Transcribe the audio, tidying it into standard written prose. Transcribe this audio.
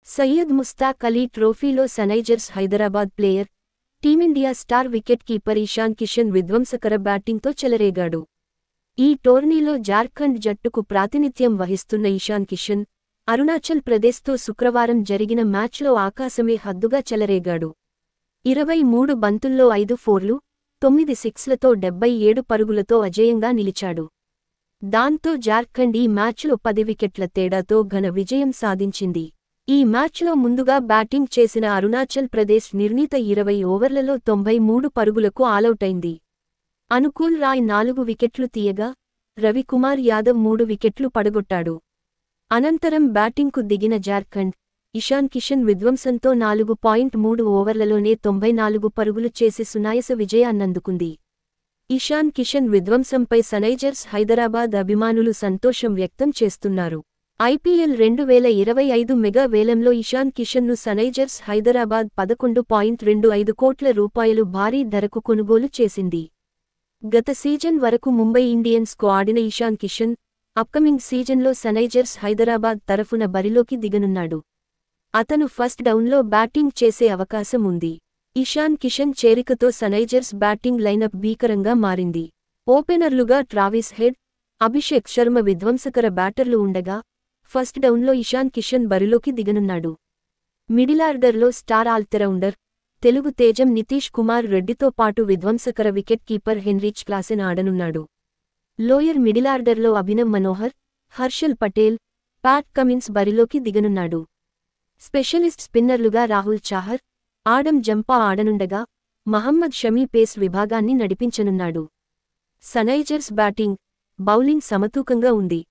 సయ్యద్ ముస్తాక్ అలీ ట్రోఫీలో Sunrisers Hyderabad player, team India star wicketkeeper Ishan Kishan విధ్వంసకర బ్యాటింగ్తో చెలరేగాడు. ఈ టోర్నీలో జార్ఖండ్ జట్టుకు ప్రాతినిధ్యం వహిస్తున్న ఇషాన్ కిషన్, అరుణాచల్ ప్రదేశ్తో శుక్రవారం జరిగిన మ్యాచ్లో ఆకాశమే హద్దుగా చెలరేగాడు. 23 బంతుల్లో 5 ఫోర్లు, 9 సిక్స్లతో 77 పరుగులతో అజేయంగా నిలిచాడు. దాంతో జార్ఖండ్ ఈ మ్యాచ్లో 10 వికెట్ల తేడాతో ఘన విజయం సాధించింది. ఈ మ్యాచ్లో ముందుగా బ్యాటింగ్ చేసిన అరుణాచల్ ప్రదేశ్ నిర్ణీత 20 ఓవర్లలో 93 పరుగులకు ఆలౌటైంది. అనుకూల్ రాయ్ 4 వికెట్లు తీయగా, రవికుమార్ యాదవ్ 3 వికెట్లు పడగొట్టాడు. అనంతరం బ్యాటింగ్కు దిగిన జార్ఖండ్, ఇషాన్ కిషన్ విధ్వంసంతో 4.3 ఓవర్లలోనే 94 పరుగులు చేసి సునాయాస విజయాన్నందుకుంది. ఇషాన్ కిషన్ విధ్వంసంపై సన్రైజర్స్ హైదరాబాద్ అభిమానులు సంతోషం వ్యక్తం చేస్తున్నారు. ఐపీఎల్ 2025 మెగా వేలంలో ఇషాన్ కిషన్ను సన్రైజర్స్ హైదరాబాద్ 11.25 కోట్ల రూపాయలు భారీ ధరకు కొనుగోలు చేసింది. గత సీజన్ వరకు ముంబై ఇండియన్స్కు ఆడిన ఇషాన్ కిషన్, అప్కమింగ్ సీజన్లో సన్రైజర్స్ హైదరాబాద్ తరఫున బరిలోకి దిగనున్నాడు. అతను ఫస్ట్ డౌన్లో బ్యాటింగ్ చేసే అవకాశం ఉంది. ఇషాన్ కిషన్ చేరికతో సన్రైజర్స్ బ్యాటింగ్ లైనప్ భీకరంగా మారింది. ఓపెనర్లుగా ట్రావిస్ హెడ్, అభిషేక్ శర్మ విధ్వంసకర బ్యాటర్లు ఉండగా, ఫస్ట్ డౌన్లో ఇషాన్ కిషన్ బరిలోకి దిగనున్నాడు. మిడిలార్డర్లో స్టార్ ఆల్రౌండర్, తెలుగు తేజం నితీష్ కుమార్ రెడ్డితో పాటు విధ్వంసకర వికెట్ కీపర్ హెన్రిచ్ క్లాసెన్ ఆడనున్నాడు. లోయర్ మిడిలార్డర్లో అభినవ్ మనోహర్, హర్షల్ పటేల్, ప్యాట్ కమిన్స్ బరిలోకి దిగనున్నాడు. స్పెషలిస్ట్ స్పిన్నర్లుగా రాహుల్ చాహర్, ఆడమ్ జంపా ఆడనుండగా, మహమ్మద్ షమీ పేస్ విభాగాన్ని నడిపించనున్నాడు. సన్రైజర్స్ బ్యాటింగ్, బౌలింగ్ సమతూకంగా ఉంది.